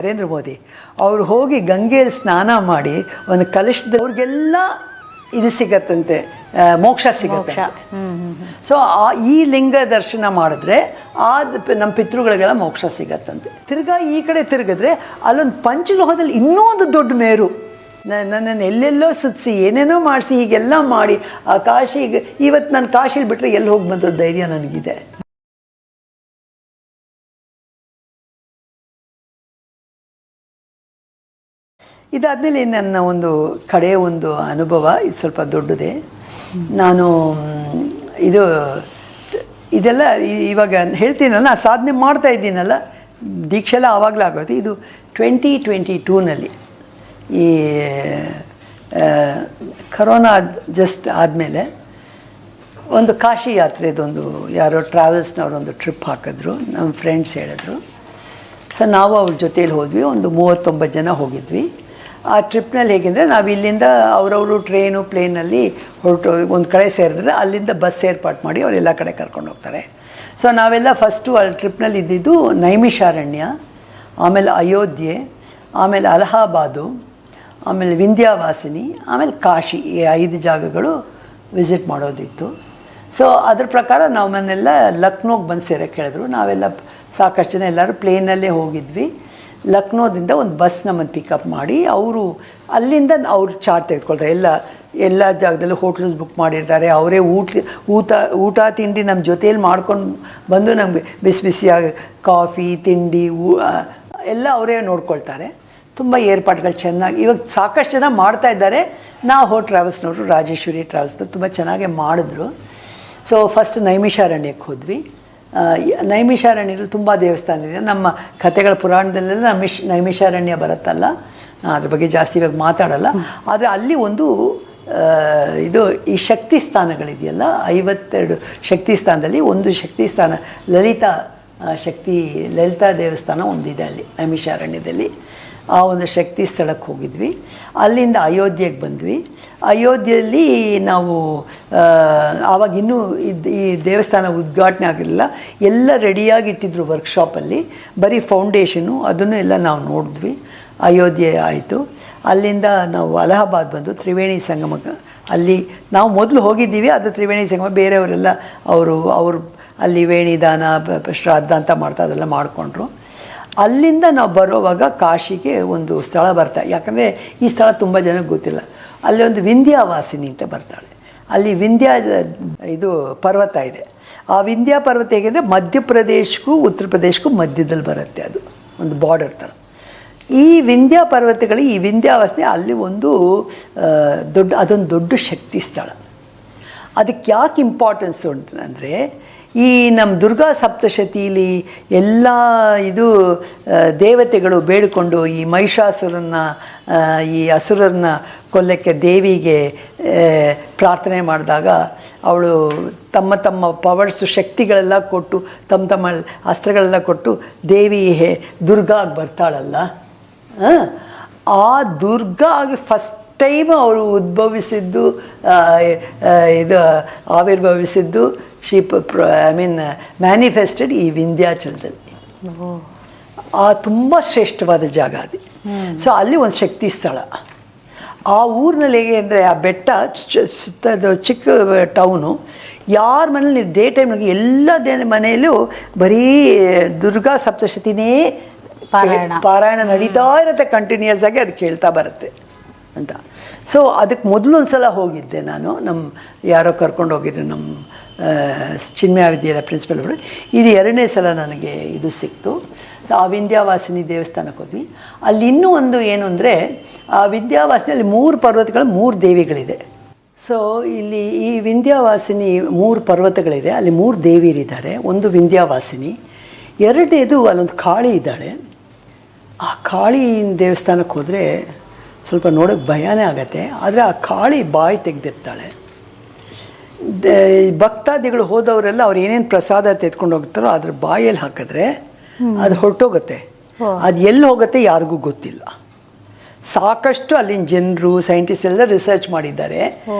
ನರೇಂದ್ರ ಮೋದಿ ಅವರು ಹೋಗಿ ಗಂಗೆಯಲ್ಲಿ ಸ್ನಾನ ಮಾಡಿ ಒಂದು ಕಲಶದ ಅವ್ರಿಗೆಲ್ಲ ಇದು ಸಿಗತ್ತಂತೆ, ಮೋಕ್ಷ ಸಿಗತ್ತೆ. ಸೊ ಈ ಲಿಂಗ ದರ್ಶನ ಮಾಡಿದ್ರೆ ನಮ್ಮ ಪಿತೃಗಳಿಗೆಲ್ಲ ಮೋಕ್ಷ ಸಿಗತ್ತಂತೆ. ತಿರ್ಗಾ ಈ ಕಡೆ ತಿರುಗಿದ್ರೆ ಅಲ್ಲೊಂದು ಪಂಚಲೋಹದಲ್ಲಿ ಇನ್ನೂ ಒಂದು ದೊಡ್ಡ ಮೇರು. ನನ್ನನ್ನು ಎಲ್ಲೆಲ್ಲೋ ಸುತ್ತಿಸಿ ಏನೇನೋ ಮಾಡಿಸಿ ಹೀಗೆಲ್ಲ ಮಾಡಿ ಆ ಕಾಶಿಗೆ ಇವತ್ತು ನಾನು ಕಾಶಿಲಿ ಬಿಟ್ಟರೆ ಎಲ್ಲಿ ಹೋಗಿ ಬಂದ ಧೈರ್ಯ ನನಗಿದೆ. ಇದಾದಮೇಲೆ ನನ್ನ ಒಂದು ಕಡೆಯ ಒಂದು ಅನುಭವ ಇದು ಸ್ವಲ್ಪ ದೊಡ್ಡದೇ. ನಾನು ಇದೆಲ್ಲ ಇವಾಗ ಹೇಳ್ತೀನಲ್ಲ, ಸಾಧನೆ ಮಾಡ್ತಾ ಇದ್ದೀನಲ್ಲ, ದೀಕ್ಷೆ ಎಲ್ಲ ಆವಾಗಲೇ ಆಗೋದು. ಇದು 2022ನಲ್ಲಿ ಈ ಕರೋನಾ ಜಸ್ಟ್ ಆದಮೇಲೆ ಒಂದು ಕಾಶಿ ಯಾತ್ರೆದೊಂದು ಯಾರೋ ಟ್ರಾವೆಲ್ಸ್ನವ್ರೊಂದು ಟ್ರಿಪ್ ಹಾಕಿದ್ರು, ನಮ್ಮ ಫ್ರೆಂಡ್ಸ್ ಹೇಳಿದ್ರು. ಸೊ ನಾವು ಅವ್ರ ಜೊತೇಲಿ ಹೋದ್ವಿ, ಒಂದು 39 ಜನ ಹೋಗಿದ್ವಿ. ಆ ಟ್ರಿಪ್ನಲ್ಲಿ ಹೇಗೆಂದರೆ ನಾವು ಇಲ್ಲಿಂದ ಅವರವರು ಟ್ರೈನು ಪ್ಲೇನಲ್ಲಿ ಹೊರಟು ಒಂದು ಕಡೆ ಸೇರಿದ್ರೆ ಅಲ್ಲಿಂದ ಬಸ್ ಏರ್ಪಾಟ್ ಮಾಡಿ ಅವರೆಲ್ಲ ಕಡೆ ಕರ್ಕೊಂಡು ಹೋಗ್ತಾರೆ. ಸೊ ನಾವೆಲ್ಲ ಫಸ್ಟು ಅಲ್ಲಿ ಟ್ರಿಪ್ನಲ್ಲಿ ಇದ್ದಿದ್ದು ನೈಮಿಷಾರಣ್ಯ, ಆಮೇಲೆ ಅಯೋಧ್ಯೆ, ಆಮೇಲೆ ಅಲಹಾಬಾದು, ಆಮೇಲೆ ವಿಂಧ್ಯಾವಾಸಿನಿ, ಆಮೇಲೆ ಕಾಶಿ, ಈ 5 ಜಾಗಗಳು ವಿಸಿಟ್ ಮಾಡೋದಿತ್ತು. ಸೊ ಅದ್ರ ಪ್ರಕಾರ ನಾವನ್ನೆಲ್ಲ ಲಕ್ನೋಗೆ ಬಂದು ಸೇರೋಕ್ಕೆ ಹೇಳಿದ್ರು. ನಾವೆಲ್ಲ ಸಾಕಷ್ಟು ಜನ ಎಲ್ಲರೂ ಪ್ಲೇನಲ್ಲೇ ಹೋಗಿದ್ವಿ. ಲಕ್ನೋದಿಂದ ಒಂದು ಬಸ್ ನಮ್ಮನ್ನು ಪಿಕಪ್ ಮಾಡಿ ಅವರು ಅಲ್ಲಿಂದ ಅವ್ರು ಚಾರ್ಜ್ ತೆಗೆದುಕೊಳ್ತಾರೆ. ಎಲ್ಲ ಜಾಗದಲ್ಲೂ ಹೋಟ್ಲಸ್ ಬುಕ್ ಮಾಡಿರ್ತಾರೆ. ಅವರೇ ಊಟ ತಿಂಡಿ ನಮ್ಮ ಜೊತೇಲಿ ಮಾಡ್ಕೊಂಡು ಬಂದು ನಮಗೆ ಬಿಸಿ ಬಿಸಿಯಾಗಿ ಕಾಫಿ ತಿಂಡಿ ಎಲ್ಲ ಅವರೇ ನೋಡ್ಕೊಳ್ತಾರೆ. ತುಂಬ ಏರ್ಪಾಟ್ಗಳು ಚೆನ್ನಾಗಿ ಇವಾಗ ಸಾಕಷ್ಟು ಜನ ಮಾಡ್ತಾ ಇದ್ದಾರೆ. ನಾವು ಟ್ರಾವೆಲ್ಸ್ನವರು ರಾಜೇಶ್ವರಿ ಟ್ರಾವೆಲ್ಸ್ನವ್ರು ತುಂಬ ಚೆನ್ನಾಗೇ ಮಾಡಿದ್ರು. ಸೊ ಫಸ್ಟ್ ನೈಮಿಷಾರಣ್ಯಕ್ಕೆ ಹೋದ್ವಿ. ನೈಮಿಷಾರಣ್ಯದಲ್ಲಿ ತುಂಬ ದೇವಸ್ಥಾನ ಇದೆ. ನಮ್ಮ ಕಥೆಗಳ ಪುರಾಣದಲ್ಲೆಲ್ಲ ನೈಮಿಷಾರಣ್ಯ ಬರುತ್ತಲ್ಲ, ಅದ್ರ ಬಗ್ಗೆ ಜಾಸ್ತಿ ಇವಾಗ ಮಾತಾಡಲ್ಲ. ಆದರೆ ಅಲ್ಲಿ ಒಂದು ಈ ಶಕ್ತಿ ಸ್ಥಾನಗಳಿದೆಯಲ್ಲ, 52 ಶಕ್ತಿ ಸ್ಥಾನದಲ್ಲಿ ಒಂದು ಶಕ್ತಿ ಸ್ಥಾನ ಲಲಿತಾ ದೇವಸ್ಥಾನ ಒಂದಿದೆ ಅಲ್ಲಿ ನೈಮಿಷಾರಣ್ಯದಲ್ಲಿ. ಆ ಒಂದು ಶಕ್ತಿ ಸ್ಥಳಕ್ಕೆ ಹೋಗಿದ್ವಿ. ಅಲ್ಲಿಂದ ಅಯೋಧ್ಯೆಗೆ ಬಂದ್ವಿ. ಅಯೋಧ್ಯೆಯಲ್ಲಿ ನಾವು ಆವಾಗ ಇನ್ನೂ ಈ ದೇವಸ್ಥಾನ ಉದ್ಘಾಟನೆ ಆಗಿರಲಿಲ್ಲ, ಎಲ್ಲ ರೆಡಿಯಾಗಿ ಇಟ್ಟಿದ್ರು ವರ್ಕ್ಶಾಪಲ್ಲಿ, ಬರೀ ಫೌಂಡೇಶನು ಅದನ್ನು ಎಲ್ಲ ನಾವು ನೋಡಿದ್ವಿ. ಅಯೋಧ್ಯೆ ಆಯಿತು. ಅಲ್ಲಿಂದ ನಾವು ಅಲಹಾಬಾದ್ ಬಂದು ತ್ರಿವೇಣಿ ಸಂಗಮಕ್ಕೆ, ಅಲ್ಲಿ ನಾವು ಮೊದಲು ಹೋಗಿದ್ದೀವಿ. ಅದು ತ್ರಿವೇಣಿ ಸಂಗಮ ಬೇರೆಯವರೆಲ್ಲ ಅವರು ಅಲ್ಲಿ ವೇಣಿದಾನ ಶ್ರಾದ್ದ ಅಂತ ಮಾಡ್ತಾ ಅದೆಲ್ಲ ಮಾಡಿಕೊಂಡ್ರು. ಅಲ್ಲಿಂದ ನಾವು ಬರೋವಾಗ ಕಾಶಿಗೆ ಒಂದು ಸ್ಥಳ ಬರ್ತಾ, ಯಾಕಂದರೆ ಈ ಸ್ಥಳ ತುಂಬ ಜನಕ್ಕೆ ಗೊತ್ತಿಲ್ಲ. ಅಲ್ಲಿ ಒಂದು ವಿಂಧ್ಯಾವಾಸಿನಿ ಅಂತ ಬರ್ತಾಳೆ. ಅಲ್ಲಿ ಪರ್ವತ ಇದೆ. ಆ ವಿಂಧ್ಯ ಪರ್ವತ ಹೇಗೆಂದರೆ ಮಧ್ಯಪ್ರದೇಶಕ್ಕೂ ಉತ್ತರ ಪ್ರದೇಶಕ್ಕೂ ಮಧ್ಯದಲ್ಲಿ ಬರುತ್ತೆ. ಅದು ಒಂದು ಬಾರ್ಡರ್ ಥರ. ಈ ವಿಂಧ್ಯ ಪರ್ವತಗಳಿಗೆ ಈ ವಿಂಧ್ಯಾವಾಸಿನಿ ಅಲ್ಲಿ ಒಂದು ಅದೊಂದು ದೊಡ್ಡ ಶಕ್ತಿ ಸ್ಥಳ. ಅದಕ್ಕೆ ಯಾಕೆ ಇಂಪಾರ್ಟೆನ್ಸ್ ಉಂಟು ಅಂದರೆ, ಈ ನಮ್ಮ ದುರ್ಗಾ ಸಪ್ತಶತೀಲಿ ಎಲ್ಲ ದೇವತೆಗಳು ಬೇಡಿಕೊಂಡು ಈ ಈ ಅಸುರನ್ನ ಕೊಲ್ಲಕ್ಕೆ ದೇವಿಗೆ ಪ್ರಾರ್ಥನೆ ಮಾಡಿದಾಗ ಅವಳು ತಮ್ಮ ಪವರ್ಸು ಶಕ್ತಿಗಳೆಲ್ಲ ಕೊಟ್ಟು ತಮ್ಮ ಅಸ್ತ್ರಗಳೆಲ್ಲ ಕೊಟ್ಟು ದೇವಿ ದುರ್ಗಾಗಿ ಬರ್ತಾಳಲ್ಲ, ಆ ದುರ್ಗಾ ಆಗಿ ಫಸ್ಟ್ ಟೈಮ್ ಅವಳು ಉದ್ಭವಿಸಿದ್ದು ಆವಿರ್ಭವಿಸಿದ್ದು ಮ್ಯಾನಿಫೆಸ್ಟೆಡ್ ಈ ವಿಂಧ್ಯಾಚಲದಲ್ಲಿ. ತುಂಬ ಶ್ರೇಷ್ಠವಾದ ಜಾಗ ಅದು. ಸೊ ಅಲ್ಲಿ ಒಂದು ಶಕ್ತಿ ಸ್ಥಳ. ಆ ಊರಿನಲ್ಲಿ ಹೇಗೆ ಅಂದರೆ, ಆ ಬೆಟ್ಟ ಸುತ್ತದ ಚಿಕ್ಕ ಟೌನು, ಯಾರ ಮನೇಲಿ ಡೇ ಟೈಮ್ನಾಗ ಎಲ್ಲ ಮನೆಯಲ್ಲೂ ಬರೀ ದುರ್ಗಾ ಸಪ್ತಶತಿನೇ ಪಾರಾಯಣ ನಡೀತಾ ಇರುತ್ತೆ ಕಂಟಿನ್ಯೂಸ್ ಆಗಿ. ಅದು ಕೇಳ್ತಾ ಬರುತ್ತೆ ಅಂತ. ಸೊ ಅದಕ್ಕೆ ಮೊದಲು ಒಂದು ಸಲ ಹೋಗಿದ್ದೆ ನಾನು, ಯಾರೋ ಕರ್ಕೊಂಡು ಹೋಗಿದ್ರು, ನಮ್ಮ ಚಿನ್ಮಯ ವಿದ್ಯಾಲಯ ಪ್ರಿನ್ಸಿಪಲ್ ಅವರು. ಇದು 2ನೇ ಸಲ ನನಗೆ ಸಿಕ್ತು. ಸೊ ಆ ವಿಂಧ್ಯಾವಾಸಿನಿ ದೇವಸ್ಥಾನಕ್ಕೆ ಹೋದ್ವಿ. ಅಲ್ಲಿ ಇನ್ನೂ ಒಂದು ಏನು ಅಂದರೆ, ಆ ವಿಂಧ್ಯಾವಾಸಿನಿಯಲ್ಲಿ 3 ಪರ್ವತಗಳು 3 ದೇವಿಗಳಿದೆ. ಸೊ ಇಲ್ಲಿ ಈ ವಿಂಧ್ಯಾವಾಸಿನಿ 3 ಪರ್ವತಗಳಿದೆ, ಅಲ್ಲಿ 3 ದೇವಿಯರಿದ್ದಾರೆ. ಒಂದು ವಿಂಧ್ಯಾವಾಸಿನಿ, 2ನೇದು ಅಲ್ಲೊಂದು ಕಾಳಿ ಇದ್ದಾಳೆ. ಆ ಕಾಳಿ ದೇವಸ್ಥಾನಕ್ಕೆ ಹೋದರೆ ಸ್ವಲ್ಪ ನೋಡೋಕ್ಕೆ ಭಯನೇ ಆಗತ್ತೆ. ಆದರೆ ಆ ಕಾಳಿ ಬಾಯಿ ತೆಗೆದಿರ್ತಾಳೆ. ಭಕ್ತಾದಿಗಳು ಹೋದವರೆಲ್ಲ ಅವ್ರು ಏನೇನು ಪ್ರಸಾದ ತೆಗೆದುಕೊಂಡು ಹೋಗ್ತಾರೋ ಅದ್ರ ಬಾಯಲ್ಲಿ ಹಾಕಿದ್ರೆ ಅದು ಹೊರಟೋಗುತ್ತೆ. ಅದು ಎಲ್ಲಿ ಹೋಗುತ್ತೆ ಯಾರಿಗೂ ಗೊತ್ತಿಲ್ಲ. ಸಾಕಷ್ಟು ಅಲ್ಲಿನ ಜನರು ಸೈಂಟಿಸ್ಟ್ ಎಲ್ಲ ರಿಸರ್ಚ್ ಮಾಡಿದ್ದಾರೆ.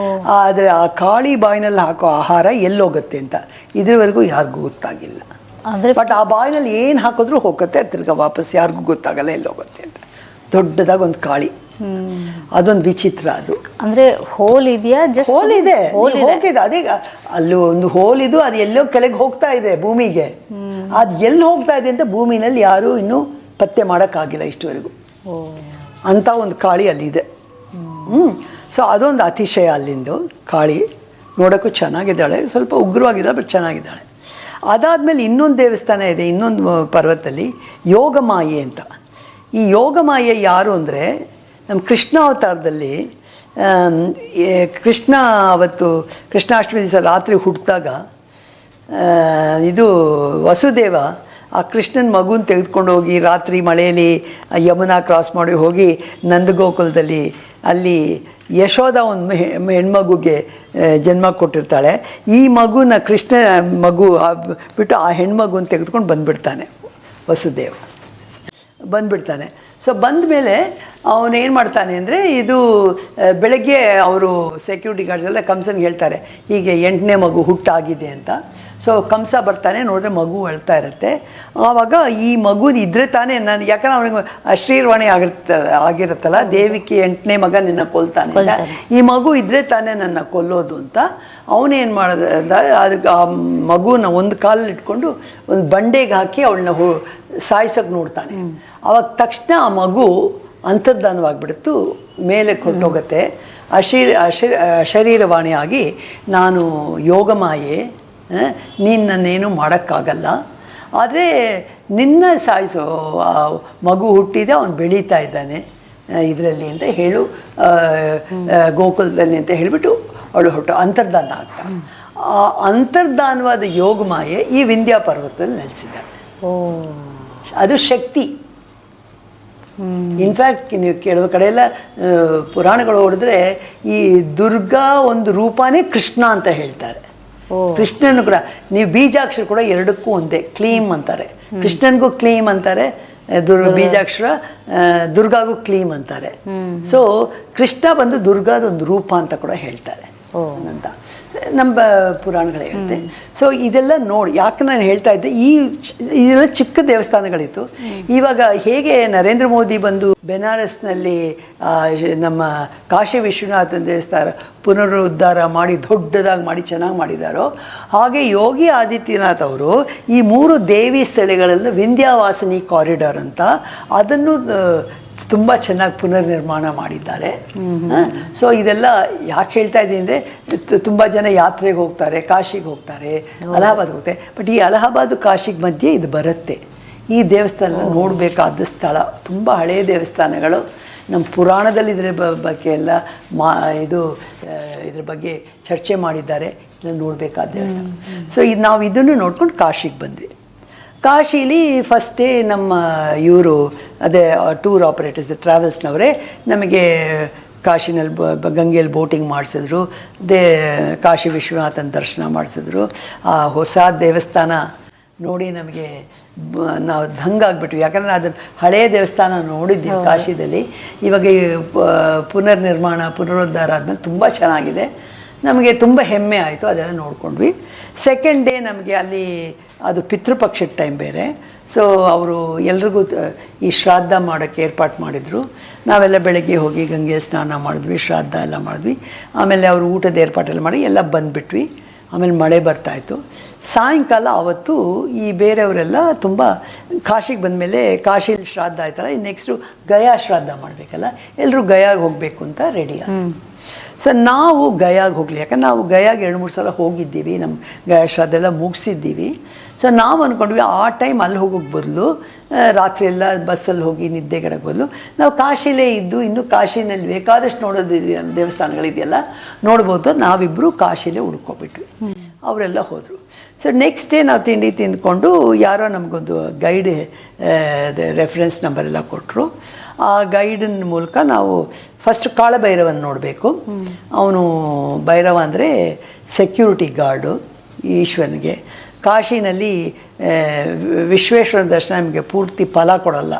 ಆದರೆ ಆ ಕಾಳಿ ಬಾಯಿನಲ್ಲಿ ಹಾಕೋ ಆಹಾರ ಎಲ್ಲೋಗುತ್ತೆ ಅಂತ ಇದುವರೆಗೂ ಯಾರಿಗೂ ಗೊತ್ತಾಗಿಲ್ಲ. ಅಂದರೆ ಬಟ್ ಆ ಬಾಯಿನಲ್ಲಿ ಏನು ಹಾಕಿದ್ರೂ ಹೋಗುತ್ತೆ, ತಿರ್ಗಾ ವಾಪಸ್ ಯಾರಿಗೂ ಗೊತ್ತಾಗಲ್ಲ ಎಲ್ಲಿ ಹೋಗುತ್ತೆ ಅಂತ. ದೊಡ್ಡದಾಗಿ ಒಂದು ಕಾಳಿ, ಅದೊಂದು ವಿಚಿತ್ರ. ಅದು ಅಂದ್ರೆ ಹೋಲ್ ಇದೆಯಾ? ಜಸ್ಟ್ ಹೋಲ್ ಇದೆ, ಹೋಗಿದೆ. ಅದೇ ಅಲ್ಲಿ ಒಂದು ಹೋಲ್ ಇದು, ಅದು ಎಲ್ಲೋ ಕೆಳಗೆ ಹೋಗ್ತಾ ಇದೆ ಭೂಮಿಗೆ. ಅದು ಎಲ್ಲಿ ಹೋಗ್ತಾ ಇದೆ ಅಂತ ಭೂಮಿನಲ್ಲಿ ಯಾರೂ ಇನ್ನೂ ಪತ್ತೆ ಮಾಡೋಕ್ಕಾಗಿಲ್ಲ ಇಷ್ಟುವರೆಗೂ. ಅಂತ ಒಂದು ಕಾಳಿ ಅಲ್ಲಿದೆ. ಸೊ ಅದೊಂದು ಅತಿಶಯ ಅಲ್ಲಿಂದು ಕಾಳಿ. ನೋಡೋಕ್ಕೂ ಚೆನ್ನಾಗಿದ್ದಾಳೆ, ಸ್ವಲ್ಪ ಉಗ್ರವಾಗಿದ್ದಾಳೆ, ಬಟ್ ಚೆನ್ನಾಗಿದ್ದಾಳೆ. ಅದಾದಮೇಲೆ ಇನ್ನೊಂದು ದೇವಸ್ಥಾನ ಇದೆ, ಇನ್ನೊಂದು ಪರ್ವತದಲ್ಲಿ, ಯೋಗಮಾಯೆ ಅಂತ. ಈ ಯೋಗಮಾಯೆ ಯಾರು ಅಂದರೆ, ನಮ್ಮ ಕೃಷ್ಣ ಅವತಾರದಲ್ಲಿ ಕೃಷ್ಣ ಅವತ್ತು ಕೃಷ್ಣಾಷ್ಟಮಿ ದಿವಸ ರಾತ್ರಿ ಹುಟ್ಟಿದಾಗ ಇದು ವಸುದೇವ ಆ ಕೃಷ್ಣನ ಮಗುನ ತೆಗೆದುಕೊಂಡು ಹೋಗಿ ರಾತ್ರಿ ಮಳೆಯಲ್ಲಿ ಯಮುನಾ ಕ್ರಾಸ್ ಮಾಡಿ ಹೋಗಿ ನಂದಗೋಕುಲದಲ್ಲಿ ಅಲ್ಲಿ ಯಶೋಧ ಒಂದು ಹೆಣ್ಮಗುಗೆ ಜನ್ಮ ಕೊಟ್ಟಿರ್ತಾಳೆ. ಈ ಮಗುನ ಕೃಷ್ಣ ಮಗು ಬಿಟ್ಟು ಆ ಹೆಣ್ಮಗುನ ತೆಗೆದುಕೊಂಡು ಬಂದುಬಿಡ್ತಾನೆ ವಸುದೇವ, ಬಂದುಬಿಡ್ತಾನೆ. ಸೊ ಬಂದ ಮೇಲೆ ಅವನೇನು ಮಾಡ್ತಾನೆ ಅಂದರೆ, ಇದು ಬೆಳಗ್ಗೆ ಅವರು ಸೆಕ್ಯೂರಿಟಿ ಗಾರ್ಡ್ಸ್ ಎಲ್ಲ ಕಂಸನ್ಗೆ ಹೇಳ್ತಾರೆ ಹೀಗೆ 8ನೇ ಮಗು ಹುಟ್ಟಾಗಿದೆ ಅಂತ. ಸೊ ಕಂಸ ಬರ್ತಾನೆ, ನೋಡಿದ್ರೆ ಮಗು ಅಳ್ತಾ ಇರುತ್ತೆ. ಆವಾಗ ಈ ಮಗು ಇದ್ದರೆ ತಾನೇ ನಾನು, ಯಾಕಂದ್ರೆ ಅವನಿಗೆ ಶ್ರೀರ್ವಾಣಿ ಆಗಿರುತ್ತಲ್ಲ, ದೇವಿಗೆ 8ನೇ ಮಗ ನಿನ್ನ ಕೊಲ್ತಾನೆ ಅಂತ, ಈ ಮಗು ಇದ್ದರೆ ತಾನೇ ನನ್ನ ಕೊಲ್ಲೋದು ಅಂತ ಅವನೇನು ಮಾಡೋದು ಅದಕ್ಕೆ ಆ ಮಗುನ ಒಂದು ಕಾಲಲ್ಲಿ ಇಟ್ಕೊಂಡು ಒಂದು ಬಂಡೆಗೆ ಹಾಕಿ ಅವಳನ್ನ ಸಾಯಿಸೋಕೆ ನೋಡ್ತಾನೆ. ಆವಾಗ ತಕ್ಷಣ ಆ ಮಗು ಅಂತರ್ಧಾನವಾಗಿಬಿಡ್ತು, ಮೇಲೆ ಕೊಟ್ಟೋಗುತ್ತೆ. ಅಶರೀರವಾಣಿಯಾಗಿ, ನಾನು ಯೋಗಮಾಯೆ, ನೀನು ನನ್ನೇನು ಮಾಡೋಕ್ಕಾಗಲ್ಲ, ಆದರೆ ನಿನ್ನ ಸಾಯಿಸೋ ಮಗು ಹುಟ್ಟಿದೆ, ಅವನು ಬೆಳೀತಾ ಇದ್ದಾನೆ ಇದರಲ್ಲಿ ಅಂತ ಹೇಳು, ಗೋಕುಲದಲ್ಲಿ ಅಂತ ಹೇಳಿಬಿಟ್ಟು ಅವಳು ಅಂತರ್ಧಾನ ಆಗ್ತಾಳೆ. ಆ ಅಂತರ್ಧಾನವಾದ ಯೋಗಮಾಯೆ ಈ ವಿಂಧ್ಯ ಪರ್ವತದಲ್ಲಿ ನೆಲೆಸಿದ್ದಾಳೆ. ಅದು ಶಕ್ತಿ. ಇನ್ಫ್ಯಾಕ್ಟ್ ನೀವು ಕೆಲವು ಕಡೆ ಎಲ್ಲ ಪುರಾಣಗಳು ಓಡಿದ್ರೆ ಈ ದುರ್ಗಾ ಒಂದು ರೂಪನೇ ಕೃಷ್ಣ ಅಂತ ಹೇಳ್ತಾರೆ. ಕೃಷ್ಣನು ಕೂಡ, ನೀವು ಬೀಜಾಕ್ಷರ ಕೂಡ ಎರಡಕ್ಕೂ ಒಂದೇ, ಕ್ಲೀಮ್ ಅಂತಾರೆ. ಕೃಷ್ಣನ್ಗೂ ಕ್ಲೀಮ್ ಅಂತಾರೆ, ಬೀಜಾಕ್ಷರ ದುರ್ಗಾಗೂ ಕ್ಲೀಮ್ ಅಂತಾರೆ. ಸೊ ಕೃಷ್ಣ ಬಂದು ದುರ್ಗಾದೊಂದು ರೂಪ ಅಂತ ಕೂಡ ಹೇಳ್ತಾರೆ ಅಂತ ನಮ್ಮ ಪುರಾಣಗಳು ಹೇಳುತ್ತೆ. ಸೊ ಇದೆಲ್ಲ ನೋಡಿ, ಯಾಕೆ ನಾನು ಹೇಳ್ತಾ ಇದ್ದೆ, ಇದೆಲ್ಲ ಚಿಕ್ಕ ದೇವಸ್ಥಾನಗಳಿತ್ತು. ಇವಾಗ ಹೇಗೆ ನರೇಂದ್ರ ಮೋದಿ ಬಂದು ಬೆನಾರಸ್ನಲ್ಲಿ ನಮ್ಮ ಕಾಶಿ ವಿಶ್ವನಾಥನ ದೇವಸ್ಥಾನ ಪುನರುದ್ಧಾರ ಮಾಡಿ ದೊಡ್ಡದಾಗಿ ಮಾಡಿ ಚೆನ್ನಾಗಿ ಮಾಡಿದಾರೋ, ಹಾಗೆ ಯೋಗಿ ಆದಿತ್ಯನಾಥ್ ಅವರು ಈ 3 ದೇವಿ ಸ್ಥಳಗಳನ್ನು ವಿಂಧ್ಯಾವಾಸಿನಿ ಕಾರಿಡಾರ್ ಅಂತ ಅದನ್ನು ತುಂಬ ಚೆನ್ನಾಗಿ ಪುನರ್ನಿರ್ಮಾಣ ಮಾಡಿದ್ದಾರೆ. ಸೊ ಇದೆಲ್ಲ ಯಾಕೆ ಹೇಳ್ತಾ ಇದ್ದೀನಿ ಅಂದರೆ, ತುಂಬ ಜನ ಯಾತ್ರೆಗೆ ಹೋಗ್ತಾರೆ, ಕಾಶಿಗೆ ಹೋಗ್ತಾರೆ, ಅಲಹಾಬಾದ್ಗೆ ಹೋಗ್ತಾರೆ. ಬಟ್ ಈ ಅಲಹಾಬಾದ್ ಕಾಶಿಗೆ ಮಧ್ಯೆ ಇದು ಬರುತ್ತೆ. ಈ ದೇವಸ್ಥಾನ ನೋಡಬೇಕಾದ ಸ್ಥಳ. ತುಂಬ ಹಳೆಯ ದೇವಸ್ಥಾನಗಳು, ನಮ್ಮ ಪುರಾಣದಲ್ಲಿ ಇದರ ಬಗ್ಗೆ ಎಲ್ಲ ಇದ್ರ ಬಗ್ಗೆ ಚರ್ಚೆ ಮಾಡಿದ್ದಾರೆ. ಇದನ್ನು ನೋಡಬೇಕಾದ ದೇವಸ್ಥಾನ. ಸೊ ಇದು ನಾವು ಇದನ್ನು ನೋಡ್ಕೊಂಡು ಕಾಶಿಗೆ ಬಂದ್ವಿ. ಕಾಶಿಲಿ ಫಸ್ಟೇ ನಮ್ಮ ಇವರು ಅದೇ ಟೂರ್ ಆಪರೇಟರ್ಸ್ ಟ್ರಾವೆಲ್ಸ್ನವರೇ ನಮಗೆ ಕಾಶಿನಲ್ಲಿ ಗಂಗೆಯಲ್ಲಿ ಬೋಟಿಂಗ್ ಮಾಡಿಸಿದ್ರು, ಕಾಶಿ ವಿಶ್ವನಾಥನ ದರ್ಶನ ಮಾಡಿಸಿದ್ರು. ಆ ಹೊಸ ದೇವಸ್ಥಾನ ನೋಡಿ ನಮಗೆ ನಾವು ದಂಗಾಗ್ಬಿಟ್ವಿ. ಯಾಕಂದರೆ ಅದನ್ನು ಹಳೆಯ ದೇವಸ್ಥಾನ ನೋಡಿದ್ದೀವಿ ಕಾಶಿದಲ್ಲಿ. ಇವಾಗ ಪುನರುದ್ಧಾರ ಆದಮೇಲೆ ತುಂಬ ಚೆನ್ನಾಗಿದೆ. ನಮಗೆ ತುಂಬ ಹೆಮ್ಮೆ ಆಯಿತು, ಅದೆಲ್ಲ ನೋಡ್ಕೊಂಡ್ವಿ. ಸೆಕೆಂಡ್ ಡೇ ನಮಗೆ ಅಲ್ಲಿ ಅದು ಪಿತೃಪಕ್ಷದ ಟೈಮ್ ಬೇರೆ. ಸೊ ಅವರು ಎಲ್ರಿಗೂ ಈ ಶ್ರಾದ್ದ ಮಾಡೋಕ್ಕೆ ಏರ್ಪಾಟ್ ಮಾಡಿದರು. ನಾವೆಲ್ಲ ಬೆಳಗ್ಗೆ ಹೋಗಿ ಗಂಗೆ ಸ್ನಾನ ಮಾಡಿದ್ವಿ, ಶ್ರಾದ್ದ ಎಲ್ಲ ಮಾಡಿದ್ವಿ. ಆಮೇಲೆ ಅವರು ಊಟದ ಏರ್ಪಾಟೆಲ್ಲ ಮಾಡಿ ಎಲ್ಲ ಬಂದುಬಿಟ್ವಿ. ಆಮೇಲೆ ಮಳೆ ಬರ್ತಾಯಿತ್ತು. ಸಾಯಂಕಾಲ ಆವತ್ತು ಈ ಬೇರೆಯವರೆಲ್ಲ ತುಂಬ ಕಾಶಿಗೆ ಬಂದಮೇಲೆ ಕಾಶಿಲಿ ಶ್ರಾದ್ದ ಆಯ್ತಲ್ಲ, ನೆಕ್ಸ್ಟು ಗಯಾ ಶ್ರಾದ್ದ ಮಾಡಬೇಕಲ್ಲ, ಎಲ್ಲರೂ ಗಯಾಗೆ ಹೋಗಬೇಕು ಅಂತ ರೆಡಿ ಆದರು. ಸೊ ನಾವು ಗಯಾಗೆ ಹೋಗಲಿ, ಯಾಕಂದ್ರೆ ನಾವು ಗಯಾಗೆ 2-3 ಸಲ ಹೋಗಿದ್ದೀವಿ, ನಮ್ಮ ಗಯಾ ಶ್ರಾದ್ದ ಎಲ್ಲ ಮುಗಿಸಿದ್ದೀವಿ. ಸೊ ನಾವು ಅಂದ್ಕೊಂಡ್ವಿ ಆ ಟೈಮ್ ಅಲ್ಲಿ ಹೋಗೋಕ್ಕೆ ಬದಲು ರಾತ್ರಿ ಎಲ್ಲ ಬಸ್ಸಲ್ಲಿ ಹೋಗಿ ನಿದ್ದೆಗೆಡಕ್ಕೆ ಬದಲು ನಾವು ಕಾಶಿಲೇ ಇದ್ದು ಇನ್ನೂ ಕಾಶಿನಲ್ಲಿ ಬೇಕಾದಷ್ಟು ನೋಡೋದಿದೆಯಲ್ಲ, ದೇವಸ್ಥಾನಗಳಿದೆಯಲ್ಲ ನೋಡ್ಬೋದು. ನಾವಿಬ್ಬರು ಕಾಶಿಲೇ ಹುಡ್ಕೊಬಿಟ್ವಿ. ಅವರೆಲ್ಲ ಹೋದರು. ಸೊ ನೆಕ್ಸ್ಟ್ ಡೇ ನಾವು ತಿಂಡಿ ತಿಂದ್ಕೊಂಡು ಯಾರೋ ನಮಗೊಂದು ಗೈಡ್ ರೆಫರೆನ್ಸ್ ನಂಬರ್ ಎಲ್ಲ ಕೊಟ್ಟರು. ಆ ಗೈಡಿನ ಮೂಲಕ ನಾವು ಫಸ್ಟ್ ಕಾಳಭೈರವನ ನೋಡಬೇಕು. ಅವನು ಭೈರವ ಅಂದರೆ ಸೆಕ್ಯೂರಿಟಿ ಗಾರ್ಡು ಈಶ್ವರನಿಗೆ. ಕಾಶಿನಲ್ಲಿ ವಿಶ್ವೇಶ್ವರನ ದರ್ಶನ ನಮಗೆ ಪೂರ್ತಿ ಫಲ ಕೊಡಲ್ಲ,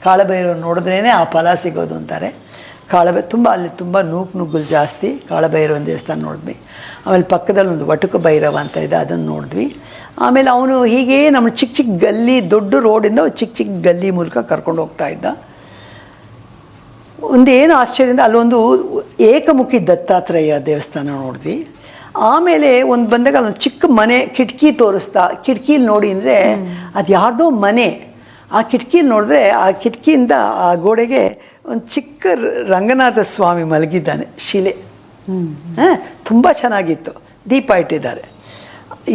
ಕಾಳಭೈರವ ನೋಡಿದ್ರೇ ಆ ಫಲ ಸಿಗೋದು ಅಂತಾರೆ. ತುಂಬ ಅಲ್ಲಿ ತುಂಬ ನುಗ್ಗುಲು ಜಾಸ್ತಿ. ಕಾಳಭೈರವನ ದೇವಸ್ಥಾನ ನೋಡಿದ್ವಿ. ಆಮೇಲೆ ಪಕ್ಕದಲ್ಲಿ ಒಂದು ವಟುಕ ಭೈರವ ಅಂತ ಇದೆ, ಅದನ್ನು ನೋಡಿದ್ವಿ. ಆಮೇಲೆ ಅವನು ಹೀಗೇ ನಮ್ಮ ಚಿಕ್ಕ ಚಿಕ್ಕ ಗಲ್ಲಿ, ದೊಡ್ಡ ರೋಡಿಂದ ಚಿಕ್ಕ ಚಿಕ್ಕ ಗಲ್ಲಿ ಮೂಲಕ ಕರ್ಕೊಂಡು ಹೋಗ್ತಾ ಇದ್ದ. ಒಂದೇನು ಆಶ್ಚರ್ಯದಿಂದ ಅಲ್ಲೊಂದು ಏಕಮುಖಿ ದತ್ತಾತ್ರೇಯ ದೇವಸ್ಥಾನ ನೋಡಿದ್ವಿ. ಆಮೇಲೆ ಒಂದು ಬಂದಾಗ ಅಲ್ಲೊಂದು ಚಿಕ್ಕ ಮನೆ ಕಿಟಕಿ ತೋರಿಸ್ತಾ, ಕಿಟಕಿಲಿ ನೋಡಿ ಅಂದರೆ ಅದು ಯಾರ್ದೋ ಮನೆ. ಆ ಕಿಟಕಿಲಿ ನೋಡಿದ್ರೆ ಆ ಕಿಟಕಿಯಿಂದ ಆ ಗೋಡೆಗೆ ಒಂದು ಚಿಕ್ಕ ರಂಗನಾಥ ಸ್ವಾಮಿ ಮಲಗಿದ್ದಾನೆ, ಶಿಲೆ. ತುಂಬ ಚೆನ್ನಾಗಿತ್ತು, ದೀಪ ಇಟ್ಟಿದ್ದಾರೆ.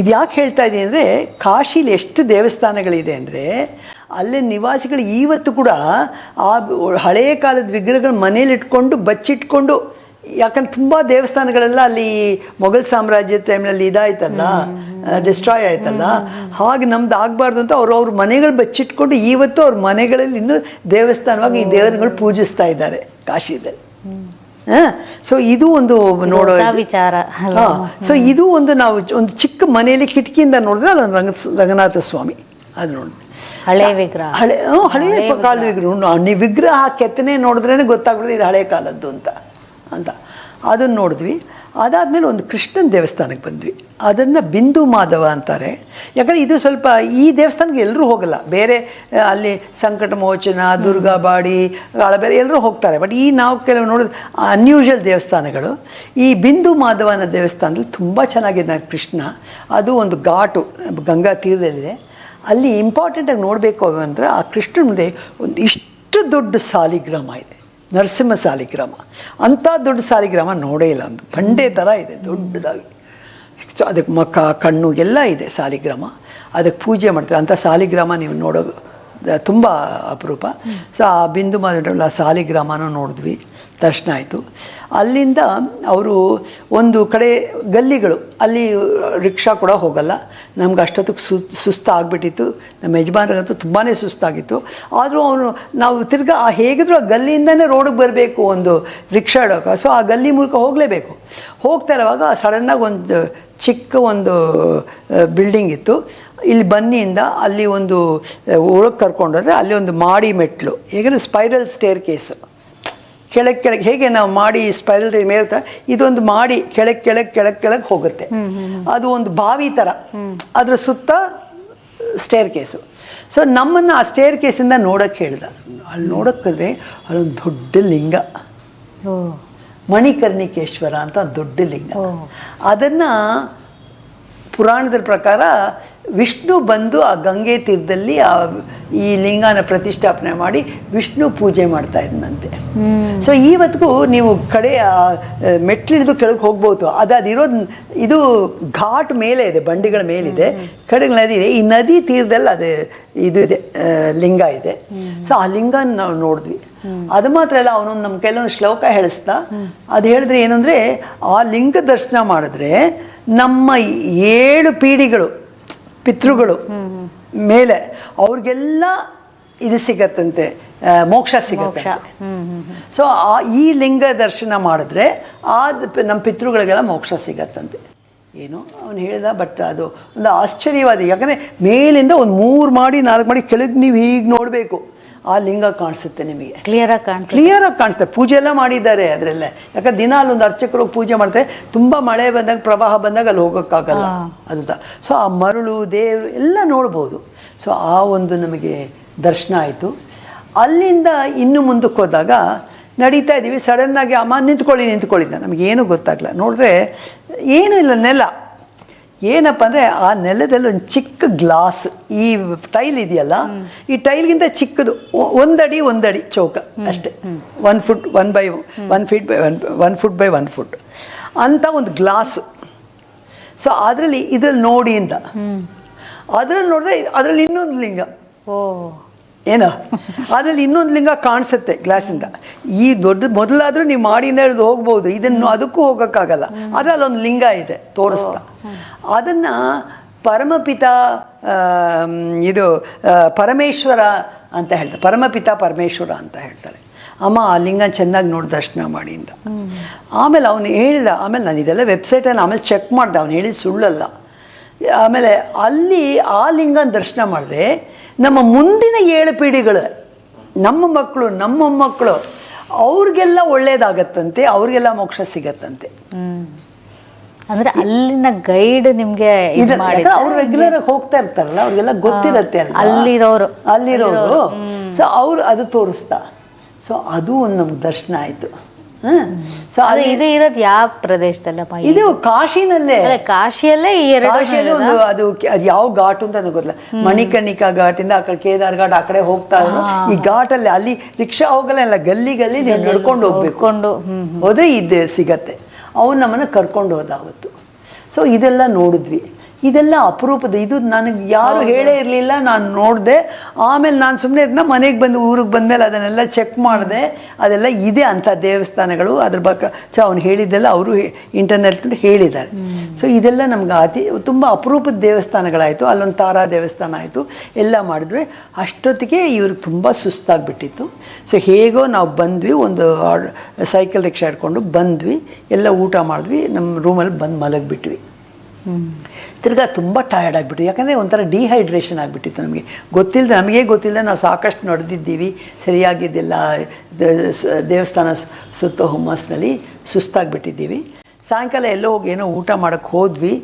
ಇದು ಯಾಕೆ ಹೇಳ್ತಾ ಇದ್ದೀನಿ ಅಂದರೆ, ಕಾಶಿಲಿ ಎಷ್ಟು ದೇವಸ್ಥಾನಗಳಿದೆ ಅಂದರೆ ಅಲ್ಲೇ ನಿವಾಸಿಗಳು ಇವತ್ತು ಕೂಡ ಆ ಹಳೆಯ ಕಾಲದ ವಿಗ್ರಹಗಳ ಮನೇಲಿ ಇಟ್ಕೊಂಡು ಬಚ್ಚಿಟ್ಕೊಂಡು, ಯಾಕಂದ್ರೆ ತುಂಬ ದೇವಸ್ಥಾನಗಳೆಲ್ಲ ಅಲ್ಲಿ ಮೊಘಲ್ ಸಾಮ್ರಾಜ್ಯದ ಟೈಮ್ನಲ್ಲಿ ಇದಾಯ್ತಲ್ಲ, ಡಿಸ್ಟ್ರಾಯ್ ಆಯ್ತಲ್ಲ, ಹಾಗೆ ನಮ್ದು ಆಗಬಾರ್ದು ಅಂತ ಅವ್ರ ಮನೆಗಳು ಬಚ್ಚಿಟ್ಕೊಂಡು ಇವತ್ತು ಅವ್ರ ಮನೆಗಳಲ್ಲಿ ಇನ್ನೂ ದೇವಸ್ಥಾನವಾಗಿ ಈ ದೇವರುಗಳು ಪೂಜಿಸ್ತಾ ಇದ್ದಾರೆ ಕಾಶಿದಲ್ಲಿ. ಸೊ ಇದು ಒಂದು ನೋಡೋ ವಿಚಾರ. ಸೊ ಇದು ಒಂದು ನಾವು ಒಂದು ಚಿಕ್ಕ ಮನೆಯಲ್ಲಿ ಕಿಟಕಿಯಿಂದ ನೋಡಿದ್ರೆ ಅಲ್ಲೊಂದು ರಂಗನಾಥ ಸ್ವಾಮಿ ಅದು ನೋಡಿದ್ವಿ. ಹಳೆ ವಿಗ್ರಹ, ಹಳೆ ಕಾಲದ ವಿಗ್ರಹ. ನೀವು ವಿಗ್ರಹ ಕೆತ್ತನೆ ನೋಡಿದ್ರೇ ಗೊತ್ತಾಗ್ಬಿಡುತ್ತೆ ಇದು ಹಳೆ ಕಾಲದ್ದು ಅಂತ ಅದನ್ನು ನೋಡಿದ್ವಿ. ಅದಾದಮೇಲೆ ಒಂದು ಕೃಷ್ಣನ ದೇವಸ್ಥಾನಕ್ಕೆ ಬಂದ್ವಿ. ಅದನ್ನು ಬಿಂದು ಮಾಧವ ಅಂತಾರೆ. ಯಾಕಂದರೆ ಇದು ಸ್ವಲ್ಪ ಈ ದೇವಸ್ಥಾನಕ್ಕೆ ಎಲ್ಲರೂ ಹೋಗಲ್ಲ, ಬೇರೆ ಅಲ್ಲಿ ಸಂಕಟ ಮೋಚನ, ದುರ್ಗಾಬಾಡಿ, ಬೇರೆ ಎಲ್ಲರೂ ಹೋಗ್ತಾರೆ. ಬಟ್ ಈ ನಾವು ಕೆಲವು ನೋಡಿದ ಅನ್ಯೂಷಲ್ ದೇವಸ್ಥಾನಗಳು. ಈ ಬಿಂದು ಮಾಧವನ ದೇವಸ್ಥಾನದಲ್ಲಿ ತುಂಬ ಚೆನ್ನಾಗಿದೆ ಕೃಷ್ಣ. ಅದು ಒಂದು ಘಾಟು ಗಂಗಾ ತೀರದಲ್ಲಿದೆ. ಅಲ್ಲಿ ಇಂಪಾರ್ಟೆಂಟಾಗಿ ನೋಡಬೇಕು ಅಂದರೆ ಆ ಕೃಷ್ಣನ ಮುಂದೆ ಒಂದು ಇಷ್ಟು ದೊಡ್ಡ ಸಾಲಿಗ್ರಾಮ ಇದೆ, ನರಸಿಂಹ ಸಾಲಿಗ್ರಾಮ. ಅಂಥ ದೊಡ್ಡ ಸಾಲಿಗ್ರಾಮ ನೋಡೇ ಇಲ್ಲ. ಒಂದು ಬಂಡೆ ಥರ ಇದೆ ದೊಡ್ಡದಾಗಿ. ಸೊ ಅದಕ್ಕೆ ಮುಖ, ಕಣ್ಣು ಎಲ್ಲ ಇದೆ ಸಾಲಿಗ್ರಾಮ. ಅದಕ್ಕೆ ಪೂಜೆ ಮಾಡ್ತಾರೆ. ಅಂಥ ಸಾಲಿಗ್ರಾಮ ನೀವು ನೋಡೋದು ತುಂಬ ಅಪರೂಪ. ಸೊ ಆ ಬಿಂದು ಮಾಧವ ಸಾಲಿಗ್ರಾಮನೂ ನೋಡಿದ್ವಿ, ದರ್ಶನ ಆಯಿತು. ಅಲ್ಲಿಂದ ಅವರು ಒಂದು ಕಡೆ ಗಲ್ಲಿಗಳು, ಅಲ್ಲಿ ರಿಕ್ಷಾ ಕೂಡ ಹೋಗಲ್ಲ. ನಮ್ಗೆ ಅಷ್ಟೊತ್ತಿಗೆ ಸುಸ್ತಾಗ್ಬಿಟ್ಟಿತ್ತು, ನಮ್ಮ ಯಜಮಾನ್ರಿಗಂತೂ ತುಂಬಾ ಸುಸ್ತಾಗಿತ್ತು. ಆದರೂ ಅವನು ನಾವು ತಿರ್ಗಾ ಹೇಗಿದ್ರು ಆ ಗಲ್ಲಿಯಿಂದನೇ ರೋಡಿಗೆ ಬರಬೇಕು ಒಂದು ರಿಕ್ಷಾ ಇಡೋಕೆ. ಸೊ ಆ ಗಲ್ಲಿ ಮೂಲಕ ಹೋಗಲೇಬೇಕು. ಹೋಗ್ತಾ ಇರುವಾಗ ಸಡನ್ನಾಗಿ ಒಂದು ಚಿಕ್ಕ ಒಂದು ಬಿಲ್ಡಿಂಗ್ ಇತ್ತು. ಇಲ್ಲಿ ಬನ್ನಿಯಿಂದ ಅಲ್ಲಿ ಒಂದು ಒಳಗೆ ಕರ್ಕೊಂಡೋದ್ರೆ ಅಲ್ಲಿ ಒಂದು ಮಾಡಿ ಮೆಟ್ಲು, ಹೇಗೆಂದರೆ ಸ್ಪೈರಲ್ ಸ್ಟೇರ್ ಕೇಸು, ಕೆಳಗೆ ಹೇಗೆ ನಾವು ಮಾಡಿ ಸ್ಪೈರಲ್ ಮೇಲೆ ಇದೊಂದು ಮಾಡಿ ಕೆಳಗೆ ಹೋಗುತ್ತೆ. ಅದು ಒಂದು ಬಾವಿ ಥರ, ಅದರ ಸುತ್ತ ಸ್ಟೇರ್ ಕೇಸು. ಸೊ ನಮ್ಮನ್ನು ಆ ಸ್ಟೇರ್ ಕೇಸಿಂದ ನೋಡೋಕ್ಕೆ ಹೇಳ್ದ. ಅಲ್ಲಿ ನೋಡೋಕ್ಕಾದ್ರೆ ಅಲ್ಲೊಂದು ದೊಡ್ಡ ಲಿಂಗ, ಮಣಿಕರ್ಣಿಕೇಶ್ವರ ಅಂತ ಒಂದು ದೊಡ್ಡ ಲಿಂಗ. ಅದನ್ನು ಪುರಾಣದ ಪ್ರಕಾರ ವಿಷ್ಣು ಬಂದು ಆ ಗಂಗೆ ತೀರದಲ್ಲಿ ಈ ಲಿಂಗನ ಪ್ರತಿಷ್ಠಾಪನೆ ಮಾಡಿ ವಿಷ್ಣು ಪೂಜೆ ಮಾಡ್ತಾ ಇದ್ದಂತೆ. ಸೊ ಇವತ್ತಿಗೂ ನೀವು ಕಡೆ ಮೆಟ್ಲಿಳಿದು ಕೆಳಗೆ ಹೋಗ್ಬೋದು. ಅದಿರೋದು ಇದು ಘಾಟ್ ಮೇಲೆ ಇದೆ, ಬಂಡಿಗಳ ಮೇಲಿದೆ, ಕಡೆಗೆ ನದಿ ಇದೆ. ಈ ನದಿ ತೀರದಲ್ಲಿ ಅದು ಇದು ಇದೆ, ಲಿಂಗ ಇದೆ. ಸೊ ಆ ಲಿಂಗನ ನಾವು ನೋಡಿದ್ವಿ. ಅದು ಮಾತ್ರ ಅಲ್ಲ, ಅವನೊಂದು ನಮ್ಮ ಕೆಲವೊಂದು ಶ್ಲೋಕ ಹೇಳಿಸ್ತಾ. ಅದು ಹೇಳಿದ್ರೆ ಏನಂದರೆ, ಆ ಲಿಂಗ ದರ್ಶನ ಮಾಡಿದ್ರೆ ನಮ್ಮ 7 ಪೀಳಿಗೆಗಳು ಪಿತೃಗಳು ಮೇಲೆ ಅವ್ರಿಗೆಲ್ಲ ಇದು ಸಿಗತ್ತಂತೆ, ಮೋಕ್ಷ ಸಿಗತ್ತೆ. ಸೊ ಈ ಲಿಂಗ ದರ್ಶನ ಮಾಡಿದ್ರೆ ನಮ್ಮ ಪಿತೃಗಳಿಗೆಲ್ಲ ಮೋಕ್ಷ ಸಿಗತ್ತಂತೆ. ಏನು ಅವನು ಹೇಳ್ದ. ಬಟ್ ಅದು ಒಂದು ಆಶ್ಚರ್ಯವಾದ, ಯಾಕಂದರೆ ಮೇಲಿಂದ ಒಂದು 3 ಮಾಡಿ 4 ಮಾಡಿ ಕೆಳಗೆ ನೀವು ಹೀಗೆ ನೋಡಬೇಕು, ಆ ಲಿಂಗ ಕಾಣಿಸುತ್ತೆ ನಿಮಗೆ, ಕ್ಲಿಯರಾಗಿ ಕಾಣಿಸುತ್ತೆ. ಪೂಜೆ ಎಲ್ಲ ಮಾಡಿದ್ದಾರೆ ಅದರಲ್ಲೇ. ಯಾಕಂದ್ರೆ ದಿನ ಅಲ್ಲೊಂದು ಅರ್ಚಕರು ಪೂಜೆ ಮಾಡ್ತಾರೆ. ತುಂಬ ಮಳೆ ಬಂದಾಗ, ಪ್ರವಾಹ ಬಂದಾಗ ಅಲ್ಲಿ ಹೋಗೋಕ್ಕಾಗಲ್ಲ ಅಂತ. ಸೊ ಆ ಮರಳು, ದೇವರು ಎಲ್ಲ ನೋಡ್ಬೋದು. ಸೊ ಆ ಒಂದು ನಮಗೆ ದರ್ಶನ ಆಯಿತು. ಅಲ್ಲಿಂದ ಇನ್ನು ಮುಂದಕ್ಕೆ ಹೋದಾಗ ನಡೀತಾ ಇದ್ದೀವಿ. ಸಡನ್ನಾಗಿ ಅಮ್ಮ ನಿಂತ್ಕೊಳ್ಳಿಲ್ಲ, ನಮಗೇನು ಗೊತ್ತಾಗಲ್ಲ. ನೋಡಿದ್ರೆ ಏನೂ ಇಲ್ಲ, ನೆಲ. ಏನಪ್ಪ ಅಂದರೆ ಆ ನೆಲದಲ್ಲಿ ಒಂದು ಚಿಕ್ಕ ಗ್ಲಾಸ್, ಈ ಟೈಲ್ ಇದೆಯಲ್ಲ, ಈ ಟೈಲ್ಗಿಂತ ಚಿಕ್ಕದು, 1 ಅಡಿ ಚೌಕ ಅಷ್ಟೇ, 1 foot 1 by 1 feet by 1 foot by 1 foot ಅಂತ ಒಂದು ಗ್ಲಾಸು. ಸೊ ಇದ್ರಲ್ಲಿ ನೋಡಿ ಅಂತ, ಅದ್ರಲ್ಲಿ ನೋಡಿದ್ರೆ ಅದರಲ್ಲಿ ಇನ್ನೊಂದು ಲಿಂಗ, ಏನೋ ಅದರಲ್ಲಿ ಇನ್ನೊಂದು ಲಿಂಗ ಕಾಣಿಸುತ್ತೆ ಗ್ಲಾಸಿಂದ. ಈ ದೊಡ್ಡ ಮೊದಲಾದರೂ ನೀವು ಮಾಡಿಂದ ಹಿಡಿದು ಹೋಗ್ಬೋದು, ಇದನ್ನು ಅದಕ್ಕೂ ಹೋಗೋಕ್ಕಾಗಲ್ಲ. ಆದರೆ ಅಲ್ಲೊಂದು ಲಿಂಗ ಇದೆ ತೋರಿಸ್ತಾ. ಅದನ್ನು ಪರಮಪಿತ ಪರಮೇಶ್ವರ ಅಂತ ಹೇಳ್ತಾರೆ, ಪರಮಪಿತ ಪರಮೇಶ್ವರ ಅಂತ ಹೇಳ್ತಾರೆ. ಅಮ್ಮ ಆ ಲಿಂಗ ಚೆನ್ನಾಗಿ ನೋಡಿ ದರ್ಶನ ಮಾಡಿ ಅಂತ. ಆಮೇಲೆ ಅವನು ಹೇಳಿದ. ಆಮೇಲೆ ನಾನು ಇದೆಲ್ಲ ವೆಬ್ಸೈಟನ್ನು ಆಮೇಲೆ ಚೆಕ್ ಮಾಡಿದೆ, ಅವನು ಹೇಳಿದ ಸುಳ್ಳಲ್ಲ. ಆಮೇಲೆ ಅಲ್ಲಿ ಆ ಲಿಂಗನ ದರ್ಶನ ಮಾಡಿದ್ರೆ ನಮ್ಮ ಮುಂದಿನ 7 ಪೀಳಿಗೆಗಳು, ನಮ್ಮ ಮಕ್ಕಳು, ನಮ್ಮ ಮೊಮ್ಮಕ್ಕಳು ಅವ್ರಿಗೆಲ್ಲ ಒಳ್ಳೇದಾಗತ್ತಂತೆ, ಅವ್ರಿಗೆಲ್ಲ ಮೋಕ್ಷ ಸಿಗತ್ತಂತೆ. ಅಂದ್ರೆ ಅಲ್ಲಿನ ಗೈಡ್ ನಿಮ್ಗೆ ಅವ್ರು ರೆಗ್ಯುಲರ್ ಆಗಿ ಹೋಗ್ತಾ ಇರ್ತಾರಲ್ಲ, ಅವ್ರಿಗೆಲ್ಲ ಗೊತ್ತಿರತ್ತೆ ಅಲ್ಲ ಅಲ್ಲಿರೋರು. ಸೊ ಅವ್ರು ಅದು ತೋರಿಸ್ತಾ. ಸೊ ಅದು ಒಂದು ನಮ್ಗೆ ದರ್ಶನ ಆಯ್ತು. ಸೊ ಇದು ಇರೋದು ಯಾವ ಪ್ರದೇಶದಲ್ಲಪ್ಪ? ಇದು ಕಾಶಿನಲ್ಲೇ. ಕಾಶಿಯಲ್ಲೇ ಕಾಶಿಯಲ್ಲಿ ಅದು ಯಾವ ಘಾಟ್ ಅಂತ ನನಗೆ ಗೊತ್ತಿಲ್ಲ. ಮಣಿಕರ್ಣಿಕಾ ಘಾಟಿಂದ ಆ ಕಡೆ ಕೇದಾರ್ ಘಾಟ್ ಆ ಕಡೆ ಹೋಗ್ತಾ ಇದ್ರು. ಈ ಘಾಟಲ್ಲಿ ಅಲ್ಲಿ ರಿಕ್ಷಾ ಹೋಗಲ್ಲ, ಎಲ್ಲ ಗಲ್ಲಿ ನೀವು ನಡ್ಕೊಂಡು ಹೋಗ್ಬೇಕು. ಹೋದ್ರೆ ಇದು ಸಿಗತ್ತೆ. ಅವನು ನಮ್ಮನ್ನ ಕರ್ಕೊಂಡು ಹೋದ ಅವತ್ತು. ಸೊ ಇದೆಲ್ಲ ನೋಡಿದ್ವಿ. ಇದೆಲ್ಲ ಅಪರೂಪದ. ಇದು ನನಗೆ ಯಾರು ಹೇಳೇ ಇರಲಿಲ್ಲ, ನಾನು ನೋಡಿದೆ. ಆಮೇಲೆ ನಾನು ಸುಮ್ಮನೆ ಇದನ್ನ ಮನೆಗೆ ಬಂದು ಊರಿಗೆ ಬಂದಮೇಲೆ ಅದನ್ನೆಲ್ಲ ಚೆಕ್ ಮಾಡಿದೆ. ಅದೆಲ್ಲ ಇದೆ ಅಂಥ ದೇವಸ್ಥಾನಗಳು. ಅದ್ರ ಬಗ್ಗೆ ಸೊ ಅವ್ನು ಹೇಳಿದ್ದೆಲ್ಲ ಅವರು ಇಂಟರ್ನೆಟ್ ಹೇಳಿದ್ದಾರೆ. ಸೊ ಇದೆಲ್ಲ ನಮ್ಗೆ ತುಂಬ ಅಪರೂಪದ ದೇವಸ್ಥಾನಗಳಾಯಿತು. ಅಲ್ಲೊಂದು ತಾರಾ ದೇವಸ್ಥಾನ ಆಯಿತು. ಎಲ್ಲ ಮಾಡಿದ್ವಿ. ಅಷ್ಟೊತ್ತಿಗೆ ಇವ್ರಿಗೆ ತುಂಬ ಸುಸ್ತಾಗಿಬಿಟ್ಟಿತ್ತು. ಸೊ ಹೇಗೋ ನಾವು ಬಂದ್ವಿ, ಒಂದು ಸೈಕಲ್ ರಿಕ್ಷಾ ಇಟ್ಕೊಂಡು ಬಂದ್ವಿ. ಎಲ್ಲ ಊಟ ಮಾಡಿದ್ವಿ, ನಮ್ಮ ರೂಮಲ್ಲಿ ಬಂದು ಮಲಗಿಬಿಟ್ವಿ. ತಿರ್ಗಾ ತುಂಬ ಟಯರ್ಡ್ ಆಗಿಬಿಟ್ಟು, ಯಾಕಂದರೆ ಒಂಥರ ಡಿಹೈಡ್ರೇಷನ್ ಆಗಿಬಿಟ್ಟಿತ್ತು. ನಮಗೇ ಗೊತ್ತಿಲ್ಲದೆ ನಾವು ಸಾಕಷ್ಟು ನಡೆದಿದ್ದೀವಿ, ಸರಿಯಾಗಿದ್ದೆಲ್ಲ ದೇವಸ್ಥಾನ ಸುತ್ತೋ ಹುಮ್ಮಸ್ನಲ್ಲಿ ಸುಸ್ತಾಗಿಬಿಟ್ಟಿದ್ದೀವಿ. ಸಾಯಂಕಾಲ ಎಲ್ಲೋ ಹೋಗಿ ಏನೋ ಊಟ ಮಾಡೋಕ್ಕೆ ಹೋದ್ವಿ.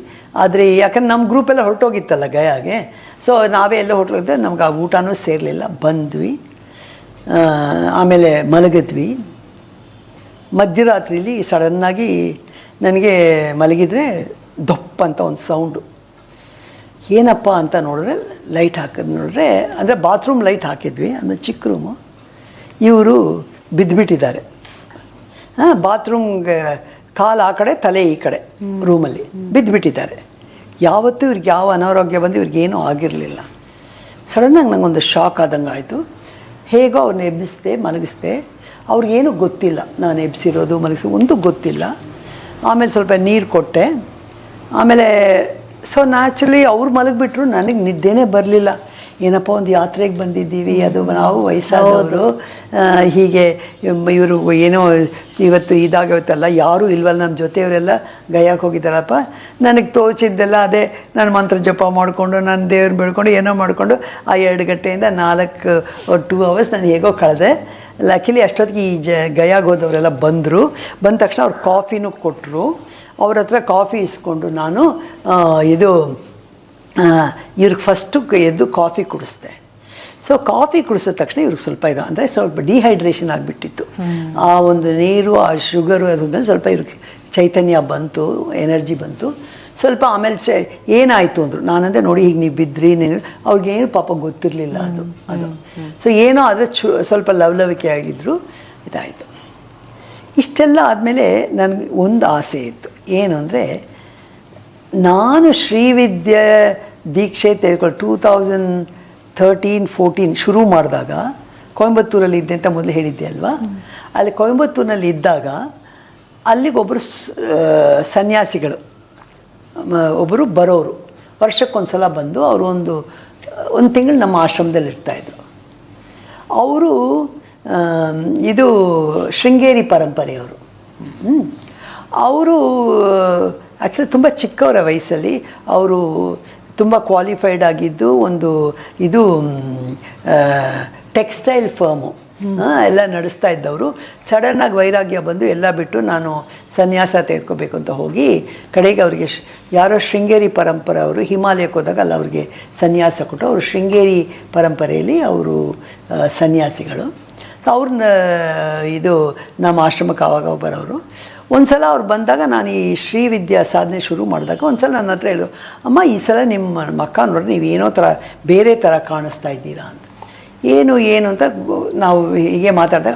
ಆದರೆ ಯಾಕಂದ್ರೆ ನಮ್ಮ ಗ್ರೂಪೆಲ್ಲ ಹೊರಟೋಗಿತ್ತಲ್ಲ ಗಯಾಗೆ. ಸೊ ನಾವೇ ಎಲ್ಲೋ ಹೊರಟೋಗಿದ್ದೆ, ನಮ್ಗೆ ಆ ಊಟನೂ ಸೇರಲಿಲ್ಲ. ಬಂದ್ವಿ, ಆಮೇಲೆ ಮಲಗಿದ್ವಿ. ಮಧ್ಯರಾತ್ರಿಲಿ ಸಡನ್ನಾಗಿ ನನಗೆ ಮಲಗಿದ್ರೆ ದಪ್ಪ ಅಂತ ಒಂದು ಸೌಂಡು. ಏನಪ್ಪ ಅಂತ ನೋಡಿದ್ರೆ ಲೈಟ್ ಹಾಕಿದ್ ನೋಡಿದ್ರೆ, ಅಂದರೆ ಬಾತ್ರೂಮ್ ಲೈಟ್ ಹಾಕಿದ್ವಿ, ಅಂದರೆ ಚಿಕ್ಕ ರೂಮು. ಇವರು ಬಿದ್ದುಬಿಟ್ಟಿದ್ದಾರೆ. ಬಾತ್ರೂಮ್ಗೆ ಕಾಲು ಆ ಕಡೆ, ತಲೆ ಈ ಕಡೆ, ರೂಮಲ್ಲಿ ಬಿದ್ದುಬಿಟ್ಟಿದ್ದಾರೆ. ಯಾವತ್ತೂ ಇವ್ರಿಗೆ ಯಾವ ಅನಾರೋಗ್ಯ ಬಂದು ಇವ್ರಿಗೇನೂ ಆಗಿರಲಿಲ್ಲ. ಸಡನ್ನಾಗಿ ನಂಗೊಂದು ಶಾಕ್ ಆದಂಗೆ ಆಯಿತು. ಹೇಗೋ ಅವ್ರನ್ನ ಎಬ್ಬಿಸಿದೆ, ಮಲಗಿಸ್ದೆ. ಅವ್ರಿಗೇನು ಗೊತ್ತಿಲ್ಲ ನಾನು ಎಬ್ಸಿರೋದು ಮಲಗಿಸಿ, ಒಂದು ಗೊತ್ತಿಲ್ಲ. ಆಮೇಲೆ ಸ್ವಲ್ಪ ನೀರು ಕೊಟ್ಟೆ. ಆಮೇಲೆ ಸೊ ನ್ಯಾಚುರಲಿ ಅವ್ರು ಮಲಗಿಬಿಟ್ರು, ನನಗೆ ನಿದ್ದೆನೇ ಬರಲಿಲ್ಲ. ಏನಪ್ಪ ಒಂದು ಯಾತ್ರೆಗೆ ಬಂದಿದ್ದೀವಿ, ಅದು ನಾವು ವಯಸ್ಸಾದವರು, ಹೀಗೆ ಇವರು ಏನೋ ಇವತ್ತು ಇದಾಗತ್ತಲ್ಲ, ಯಾರೂ ಇಲ್ವಲ್ಲ ನಮ್ಮ ಜೊತೆಯವರೆಲ್ಲ ಗಯಾಕ್ಕೆ ಹೋಗಿದ್ದಾರಪ್ಪ. ನನಗೆ ತೋಚಿದ್ದೆಲ್ಲ ಅದೇ, ನಾನು ಮಂತ್ರ ಜಪ ಮಾಡಿಕೊಂಡು, ನಾನು ದೇವ್ರನ್ನ ಬೆಳ್ಕೊಂಡು ಏನೋ ಮಾಡಿಕೊಂಡು ಆ 2 ಗಂಟೆಯಿಂದ 2 ಅವರ್ಸ್ ನಾನು ಹೇಗೋ ಕಳೆದೆ. ಲಕಿಲಿ ಅಷ್ಟೊತ್ತಿಗೆ ಈ ಗಯಾಗೆ ಹೋದವರೆಲ್ಲ ಬಂದರು. ಬಂದ ತಕ್ಷಣ ಅವ್ರು ಕಾಫಿನೂ ಕೊಟ್ಟರು. ಅವ್ರ ಹತ್ರ ಕಾಫಿ ಇಸ್ಕೊಂಡು ನಾನು ಇವ್ರಿಗೆ ಫಸ್ಟು ಎದ್ದು ಕಾಫಿ ಕುಡಿಸ್ದೆ. ಸೊ ಕಾಫಿ ಕುಡಿಸಿದ ತಕ್ಷಣ ಇವ್ರಿಗೆ ಸ್ವಲ್ಪ ಅಂದರೆ ಸ್ವಲ್ಪ ಡಿಹೈಡ್ರೇಷನ್ ಆಗಿಬಿಟ್ಟಿತ್ತು. ಆ ಒಂದು ನೀರು, ಆ ಶುಗರು ಅದ್ರ ಸ್ವಲ್ಪ ಇವ್ರಿಗೆ ಚೈತನ್ಯ ಬಂತು, ಎನರ್ಜಿ ಬಂತು ಸ್ವಲ್ಪ. ಆಮೇಲೆ ಏನಾಯಿತು ಅಂದರು. ನಾನಂದರೆ ನೋಡಿ ಹೀಗೆ ನೀವು ಬಿದ್ದ್ರಿ, ಅವ್ರಿಗೇನು ಪಾಪ ಗೊತ್ತಿರಲಿಲ್ಲ ಅದು. ಸೊ ಏನೋ ಆದರೆ ಸ್ವಲ್ಪ ಲವಲವಿಕೆ ಆಗಿದ್ರು, ಇದಾಯಿತು. ಇಷ್ಟೆಲ್ಲ ಆದಮೇಲೆ ನನಗೆ ಒಂದು ಆಸೆ ಇತ್ತು. ಏನು ಅಂದರೆ, ನಾನು ಶ್ರೀವಿದ್ಯೆ ದೀಕ್ಷೆ ತೆಗೆದುಕೊಂಡು 2013-14 ಶುರು ಮಾಡಿದಾಗ ಕೊಯಂಬತ್ತೂರಲ್ಲಿ ಇದ್ದೆ ಅಂತ ಮೊದಲು ಹೇಳಿದ್ದೆ ಅಲ್ವಾ. ಅಲ್ಲಿ ಕೊಯಂಬತ್ತೂರಿನಲ್ಲಿ ಇದ್ದಾಗ ಅಲ್ಲಿಗೊಬ್ಬರು ಸನ್ಯಾಸಿಗಳು ಒಬ್ಬರು ಬರೋರು, ವರ್ಷಕ್ಕೊಂದು ಸಲ ಬಂದು ಅವರು ಒಂದು ತಿಂಗಳು ನಮ್ಮ ಆಶ್ರಮದಲ್ಲಿ ಇರ್ತಾಯಿದ್ರು. ಅವರು ಇದು ಶೃಂಗೇರಿ ಪರಂಪರೆಯವರು. ಅವರು ಆ್ಯಕ್ಚುಲಿ ತುಂಬ ಚಿಕ್ಕವರ ವಯಸ್ಸಲ್ಲಿ ಅವರು ತುಂಬ ಕ್ವಾಲಿಫೈಡ್ ಆಗಿದ್ದು, ಒಂದು ಇದು ಟೆಕ್ಸ್ಟೈಲ್ ಫರ್ಮು ಎಲ್ಲ ನಡೆಸ್ತಾ ಇದ್ದವರು. ಸಡನ್ನಾಗಿ ವೈರಾಗ್ಯ ಬಂದು ಎಲ್ಲ ಬಿಟ್ಟು ನಾನು ಸನ್ಯಾಸ ತೆಗೆದುಕೋಬೇಕು ಅಂತ ಹೋಗಿ ಕಡೆಗೆ ಅವರಿಗೆ ಯಾರೋ ಶೃಂಗೇರಿ ಪರಂಪರೆ ಅವರು ಹಿಮಾಲಯಕ್ಕೆ ಹೋದಾಗ ಅಲ್ಲಿ ಅವ್ರಿಗೆ ಸನ್ಯಾಸ ಕೊಟ್ಟು, ಅವರು ಶೃಂಗೇರಿ ಪರಂಪರೆಯಲ್ಲಿ ಅವರು ಸನ್ಯಾಸಿಗಳು. ಸೊ ಅವ್ರನ್ನ ಇದು ನಮ್ಮ ಆಶ್ರಮಕ್ಕೆ ಆವಾಗ ಬರೋರು. ಒಂದು ಸಲ ಅವ್ರು ಬಂದಾಗ ನಾನು ಈ ಶ್ರೀವಿದ್ಯಾ ಸಾಧನೆ ಶುರು ಮಾಡಿದಾಗ ಒಂದು ಸಲ ನನ್ನ ಹತ್ರ ಹೇಳಿದ್ರು, ಅಮ್ಮ ಈ ಸಲ ನಿಮ್ಮ ಮಕ್ಕ ನೋಡ್ರಿ ನೀವು ಏನೋ ಥರ ಬೇರೆ ಥರ ಕಾಣಿಸ್ತಾ ಇದ್ದೀರಾ ಅಂತ. ಏನು ಅಂತ ನಾವು ಹೀಗೆ ಮಾತಾಡಿದಾಗ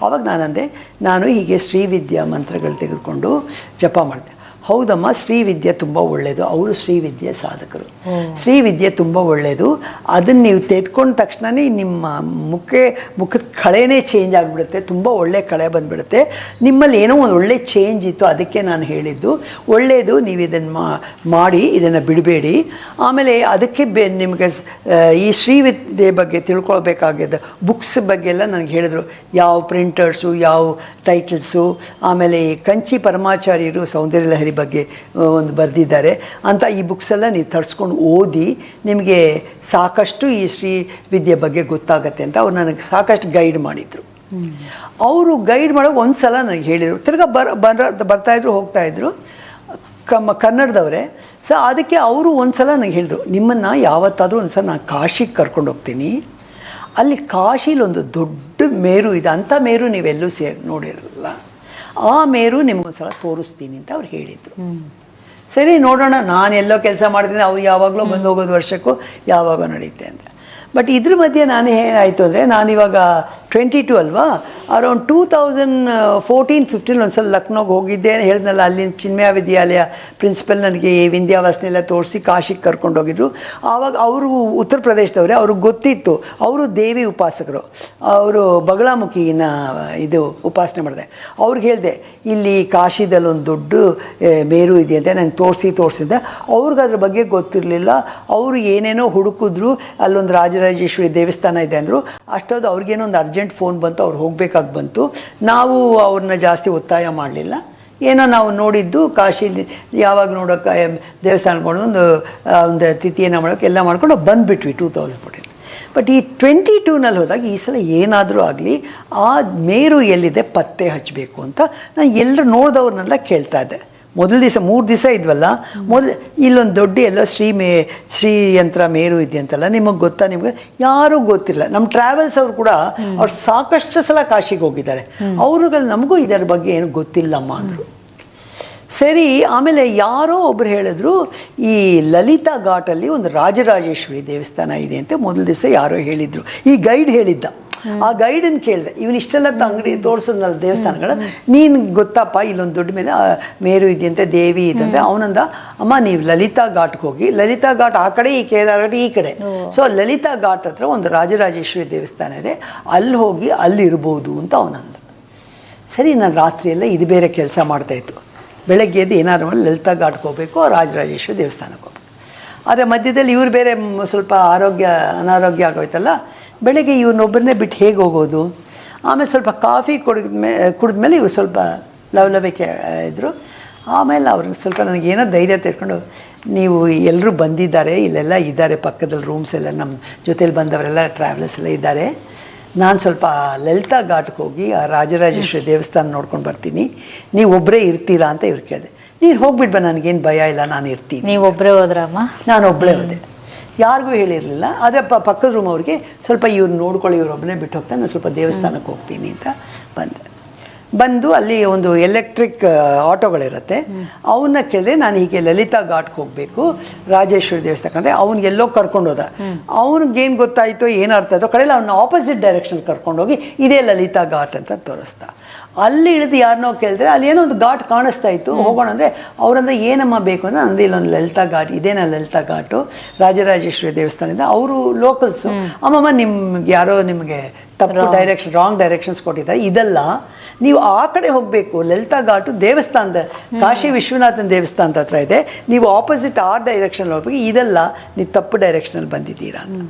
ಆವಾಗ ನಾನಂದೆ, ನಾನು ಹೀಗೆ ಶ್ರೀವಿದ್ಯಾ ಮಂತ್ರಗಳು ತೆಗೆದುಕೊಂಡು ಜಪ ಮಾಡಿದೆ. ಹೌದಮ್ಮ, ಶ್ರೀವಿದ್ಯೆ ತುಂಬ ಒಳ್ಳೆಯದು, ಅವರು ಶ್ರೀವಿದ್ಯೆ ಸಾಧಕರು, ಶ್ರೀವಿದ್ಯೆ ತುಂಬ ಒಳ್ಳೆಯದು. ಅದನ್ನು ನೀವು ತೆಗೆದುಕೊಂಡ ತಕ್ಷಣವೇ ನಿಮ್ಮ ಮುಖದ ಕಳೆನೇ ಚೇಂಜ್ ಆಗಿಬಿಡುತ್ತೆ, ತುಂಬ ಒಳ್ಳೆ ಕಳೆ ಬಂದುಬಿಡುತ್ತೆ. ನಿಮ್ಮಲ್ಲಿ ಏನೋ ಒಂದು ಒಳ್ಳೆ ಚೇಂಜ್ ಇತ್ತು, ಅದಕ್ಕೆ ನಾನು ಹೇಳಿದ್ದು. ಒಳ್ಳೆಯದು, ನೀವು ಇದನ್ನು ಮಾಡಿ, ಇದನ್ನು ಬಿಡಬೇಡಿ. ಆಮೇಲೆ ಅದಕ್ಕೆ ನಿಮಗೆ ಈ ಶ್ರೀವಿದ್ಯೆ ಬಗ್ಗೆ ತಿಳ್ಕೊಳ್ಬೇಕಾಗಿದ್ದ ಬುಕ್ಸ್ ಬಗ್ಗೆ ಎಲ್ಲ ನನಗೆ ಹೇಳಿದರು, ಯಾವ ಪ್ರಿಂಟರ್ಸು, ಯಾವ ಟೈಟಲ್ಸು. ಆಮೇಲೆ ಕಂಚಿ ಪರಮಾಚಾರ್ಯರು ಸೌಂದರ್ಯ ಲಹರಿ ಬಗ್ಗೆ ಒಂದು ಬರೆದಿದ್ದಾರೆ ಅಂತ ಈ ಬುಕ್ಸ್ ಎಲ್ಲ ನೀವು ತರಿಸ್ಕೊಂಡು ಓದಿ, ನಿಮಗೆ ಸಾಕಷ್ಟು ಈ ಶ್ರೀ ವಿದ್ಯೆ ಬಗ್ಗೆ ಗೊತ್ತಾಗತ್ತೆ ಅಂತ ಅವ್ರು ನನಗೆ ಸಾಕಷ್ಟು ಗೈಡ್ ಮಾಡಿದರು. ಅವರು ಗೈಡ್ ಮಾಡೋಕೆ ಒಂದು ಸಲ ನನಗೆ ಹೇಳಿದರು, ತಿರ್ಗಾ ಬರ್ತಾಯಿದ್ರು ಹೋಗ್ತಾಯಿದ್ರು, ಕನ್ನಡದವರೇ. ಸೊ ಅದಕ್ಕೆ ಅವರು ಒಂದು ಸಲ ನನಗೆ ಹೇಳಿದ್ರು, ನಿಮ್ಮನ್ನು ಯಾವತ್ತಾದರೂ ಒಂದು ಸಲ ನಾನು ಕಾಶಿಗೆ ಕರ್ಕೊಂಡು ಹೋಗ್ತೀನಿ, ಅಲ್ಲಿ ಕಾಶಿಲಿ ಒಂದು ದೊಡ್ಡ ಮೇರು ಇದೆ, ಅಂಥ ಮೇರು ನೀವೆಲ್ಲೂ ನೋಡಿರಲ್ಲ, ಆ ಮೇರು ನಿಮಗೊಂದು ಸಲ ತೋರಿಸ್ತೀನಿ ಅಂತ ಅವ್ರು ಹೇಳಿದರು. ಸರಿ ನೋಡೋಣ, ನಾನು ಎಲ್ಲೋ ಕೆಲಸ ಮಾಡ್ತೀನಿ, ಅವ್ರು ಯಾವಾಗಲೂ ಬಂದು ಹೋಗೋದು ವರ್ಷಕ್ಕೂ ಯಾವಾಗ ನಡೆಯುತ್ತೆ ಅಂತ. ಬಟ್ ಇದ್ರ ಮಧ್ಯೆ ನಾನು ಏನಾಯಿತು ಅಂದರೆ, ನಾನಿವಾಗ 22 ಅಲ್ವಾ, ಅರೌಂಡ್ 2014-15 ಒಂದು ಸಲ ಲಕ್ನೋಗೆ ಹೋಗಿದ್ದೆ, ಹೇಳಿದ್ನಲ್ಲ, ಅಲ್ಲಿನ ಚಿನ್ಮಯ ವಿದ್ಯಾಲಯ ಪ್ರಿನ್ಸಿಪಲ್ ನನಗೆ ವಿಂಧ್ಯಾವಾಸನೆಲ್ಲ ತೋರಿಸಿ ಕಾಶಿಗೆ ಕರ್ಕೊಂಡೋಗಿದ್ರು. ಆವಾಗ ಅವರು ಉತ್ತರ ಪ್ರದೇಶದವರೇ, ಅವ್ರಿಗೆ ಗೊತ್ತಿತ್ತು, ಅವರು ದೇವಿ ಉಪಾಸಕರು, ಅವರು ಬಗಳಾಮುಖಿನ ಇದು ಉಪಾಸನೆ ಮಾಡಿದೆ. ಅವ್ರಿಗೆ ಹೇಳಿದೆ, ಇಲ್ಲಿ ಕಾಶಿದಲ್ಲಿ ಒಂದು ದೊಡ್ಡ ಮೇರು ಇದೆ ಅಂತ ನಂಗೆ ತೋರಿಸಿದ್ದೆ. ಅವ್ರಿಗೆ ಅದ್ರ ಬಗ್ಗೆ ಗೊತ್ತಿರಲಿಲ್ಲ, ಅವರು ಏನೇನೋ ಹುಡುಕಿದ್ರು, ಅಲ್ಲೊಂದು ರಾಜರಾಜೇಶ್ವರಿ ದೇವಸ್ಥಾನ ಇದೆ ಅಂದರು. ಅಷ್ಟೊಂದು ಅವ್ರಿಗೇನೋ ಒಂದು ಅರ್ಜೆಂಟ್ ಫೋನ್ ಬಂತು, ಅವ್ರು ಹೋಗಬೇಕಾಗಿ ಬಂತು. ನಾವು ಅವ್ರನ್ನ ಜಾಸ್ತಿ ಒತ್ತಾಯ ಮಾಡಲಿಲ್ಲ, ಏನೋ ನಾವು ನೋಡಿದ್ದು ಕಾಶಿಲಿ ಯಾವಾಗ ನೋಡೋಕೆ ದೇವಸ್ಥಾನಗಳು ಒಂದು ತಿಥಿಯನ್ನು ಮಾಡೋಕೆ ಎಲ್ಲ ಮಾಡ್ಕೊಂಡು ಬಂದುಬಿಟ್ವಿ 2014. ಬಟ್ ಈ 22ನಲ್ಲಿ ಹೋದಾಗ ಈ ಸಲ ಏನಾದರೂ ಆಗಲಿ ಆ ಮೇರು ಎಲ್ಲಿದೆ ಪತ್ತೆ ಹಚ್ಚಬೇಕು ಅಂತ ನಾನು ಎಲ್ಲರೂ ನೋಡಿದವ್ರನ್ನೆಲ್ಲ ಕೇಳ್ತಾ ಇದ್ದೆ. ಮೊದಲ ದಿವಸ 3 ದಿವಸ ಇದ್ವಲ್ಲ, ಇಲ್ಲೊಂದು ದೊಡ್ಡ ಎಲ್ಲೋ ಶ್ರೀಯಂತ್ರ ಮೇರು ಇದೆಯಂತಲ್ಲ, ನಿಮಗೆ ಗೊತ್ತಾ? ನಿಮಗೆ ಯಾರೂ ಗೊತ್ತಿಲ್ಲ. ನಮ್ಮ ಟ್ರಾವೆಲ್ಸ್ ಅವರು ಕೂಡ ಅವ್ರು ಸಾಕಷ್ಟು ಸಲ ಕಾಶಿಗೆ ಹೋಗಿದ್ದಾರೆ, ಅವ್ರಿಗೆ ನಮಗೂ ಇದರ ಬಗ್ಗೆ ಏನು ಗೊತ್ತಿಲ್ಲಮ್ಮ ಅಂದರು. ಸರಿ, ಆಮೇಲೆ ಯಾರೋ ಒಬ್ರು ಹೇಳಿದ್ರು, ಈ ಲಲಿತಾ ಘಾಟಲ್ಲಿ ಒಂದು ರಾಜರಾಜೇಶ್ವರಿ ದೇವಸ್ಥಾನ ಇದೆ ಅಂತ ಮೊದಲ ದಿವಸ ಯಾರೋ ಹೇಳಿದರು. ಈ ಗೈಡ್ ಹೇಳಿದ್ದ. ಆ ಗೈಡನ್ನು ಕೇಳಿದೆ, ಇವನಿಷ್ಟೆಲ್ಲ ಅಂಗಡಿ ತೋರಿಸೋದ್ನಲ್ಲ ದೇವಸ್ಥಾನಗಳ, ನೀನು ಗೊತ್ತಪ್ಪ ಇಲ್ಲೊಂದು ದೊಡ್ಡ ಮೇಲೆ ಮೇರು ಇದೆಯಂತೆ, ದೇವಿ ಇದಂತೆ. ಅವನಂದ, ಅಮ್ಮ ನೀವು ಲಲಿತಾ ಘಾಟ್ಗೆ ಹೋಗಿ, ಲಲಿತಾ ಘಾಟ್ ಆ ಕಡೆ, ಈ ಕೇದಾರಘಾಟ್ ಈ ಕಡೆ. ಸೊ ಲಲಿತಾ ಘಾಟ್ ಹತ್ರ ಒಂದು ರಾಜರಾಜೇಶ್ವರಿ ದೇವಸ್ಥಾನ ಇದೆ, ಅಲ್ಲಿ ಹೋಗಿ ಅಲ್ಲಿರ್ಬೋದು ಅಂತ ಅವನಂದ. ಸರಿ, ನಾನು ರಾತ್ರಿಯೆಲ್ಲ ಇದು ಬೇರೆ ಕೆಲಸ ಮಾಡ್ತಾಯಿತ್ತು. ಬೆಳಗ್ಗೆ ಎದ್ದು ಏನಾದ್ರು ಮಾಡಿ ಲಲಿತಾ ಘಾಟ್ಗೆ ಹೋಗಬೇಕು, ರಾಜರಾಜೇಶ್ವರಿ ದೇವಸ್ಥಾನಕ್ಕೆ ಹೋಗ್ಬೇಕು. ಆದರೆ ಮಧ್ಯದಲ್ಲಿ ಇವ್ರು ಬೇರೆ ಸ್ವಲ್ಪ ಅನಾರೋಗ್ಯ ಆಗೋಯ್ತಲ್ಲ, ಬೆಳಗ್ಗೆ ಇವ್ರನ್ನೊಬ್ಬರನ್ನೇ ಬಿಟ್ಟು ಹೇಗೆ ಹೋಗೋದು? ಆಮೇಲೆ ಸ್ವಲ್ಪ ಕಾಫಿ ಕುಡಿದ್ಮೇಲೆ ಇವರು ಸ್ವಲ್ಪ ಲವಲವಿಕೆ ಇದ್ದರು. ಆಮೇಲೆ ಅವ್ರಿಗೆ ಸ್ವಲ್ಪ ನನಗೇನೋ ಧೈರ್ಯ ತೆರ್ಕೊಂಡು, ನೀವು ಎಲ್ಲರೂ ಬಂದಿದ್ದಾರೆ, ಇಲ್ಲೆಲ್ಲ ಇದ್ದಾರೆ ಪಕ್ಕದಲ್ಲಿ ರೂಮ್ಸ್ ಎಲ್ಲ, ನಮ್ಮ ಜೊತೇಲಿ ಬಂದವರೆಲ್ಲ ಟ್ರಾವೆಲರ್ಸ್ ಎಲ್ಲ ಇದ್ದಾರೆ, ನಾನು ಸ್ವಲ್ಪ ಲಲಿತಾ ಘಾಟ್ಗೆ ಹೋಗಿ ಆ ರಾಜರಾಜೇಶ್ವರಿ ದೇವಸ್ಥಾನ ನೋಡ್ಕೊಂಡು ಬರ್ತೀನಿ, ನೀವು ಒಬ್ಬರೇ ಇರ್ತೀರಾ ಅಂತ ಇವ್ರು ಕೇಳಿದೆ. ನೀನು ಹೋಗ್ಬಿಟ್ಟು ಬಾ, ನನಗೇನು ಭಯ ಇಲ್ಲ, ನಾನು ಇರ್ತೀನಿ. ನೀವು ಒಬ್ಬರೇ ಹೋದ್ರಮ್ಮ? ನಾನು ಒಬ್ಬಳೇ ಹೋದೆ, ಯಾರಿಗೂ ಹೇಳಿರಲಿಲ್ಲ. ಆದರೆ ಪಕ್ಕದ ರೂಮ್ ಅವ್ರಿಗೆ ಸ್ವಲ್ಪ ಇವ್ರು ನೋಡ್ಕೊಳ್ಳಿ, ಇವ್ರೊಬ್ಬನೇ ಬಿಟ್ಟು ಹೋಗ್ತಾನೆ, ನಾನು ಸ್ವಲ್ಪ ದೇವಸ್ಥಾನಕ್ಕೆ ಹೋಗ್ತೀನಿ ಅಂತ ಬಂದು ಅಲ್ಲಿ ಒಂದು ಎಲೆಕ್ಟ್ರಿಕ್ ಆಟೋಗಳಿರುತ್ತೆ, ಅವನ್ನ ಕೇಳಿದೆ, ನಾನು ಹೀಗೆ ಲಲಿತಾ ಘಾಟ್ಗೆ ಹೋಗಬೇಕು ರಾಜೇಶ್ವರಿ ದೇವಸ್ಥಾನಕ್ಕೆ. ಅವ್ನಿಗೆಲ್ಲೋ ಕರ್ಕೊಂಡು ಹೋದ, ಅವ್ನಿಗೇನು ಗೊತ್ತಾಯಿತೋ ಏನು ಅರ್ಥ ಆಯಿತೋ ಕಡೆಯಲ್ಲಿ ಅವನ್ನ ಆಪೋಸಿಟ್ ಡೈರೆಕ್ಷನ್ ಕರ್ಕೊಂಡೋಗಿ ಇದೇ ಲಲಿತಾ ಘಾಟ್ ಅಂತ ತೋರಿಸ್ತಾ. ಅಲ್ಲಿ ಇಳಿದು ಯಾರನ್ನೋ ಕೇಳಿದ್ರೆ ಅಲ್ಲಿ ಏನೋ ಒಂದು ಘಾಟ್ ಕಾಣಿಸ್ತಾ ಇತ್ತು, ಹೋಗೋಣ ಅಂದರೆ ಅವರಂದ್ರೆ ಏನಮ್ಮ ಬೇಕು ಅಂದರೆ, ನಂದು ಇಲ್ಲೊಂದು ಲಲಿತಾ ಘಾಟ್ ಇದೇನಾ ಲಲಿತಾ ಘಾಟು ರಾಜರಾಜೇಶ್ವರಿ ದೇವಸ್ಥಾನದಿಂದ. ಅವರು ಲೋಕಲ್ಸು, ಅಮ್ಮಮ್ಮ ನಿಮ್ಗೆ ಯಾರೋ ನಿಮಗೆ ತಪ್ಪು ಡೈರೆಕ್ಷನ್, ರಾಂಗ್ ಡೈರೆಕ್ಷನ್ಸ್ ಕೊಟ್ಟಿದ್ದಾರೆ, ಇದೆಲ್ಲ ನೀವು ಆ ಕಡೆ ಹೋಗಬೇಕು, ಲಲಿತಾ ಘಾಟು ದೇವಸ್ಥಾನದ ಕಾಶಿ ವಿಶ್ವನಾಥನ ದೇವಸ್ಥಾನದ ಹತ್ರ ಇದೆ, ನೀವು ಆಪೋಸಿಟ್ ಆ ಡೈರೆಕ್ಷನ್ ಹೋಗ್ಬೇಕು, ಇದೆಲ್ಲ ನೀವು ತಪ್ಪು ಡೈರೆಕ್ಷನಲ್ಲಿ ಬಂದಿದ್ದೀರಾ ಅಂತ.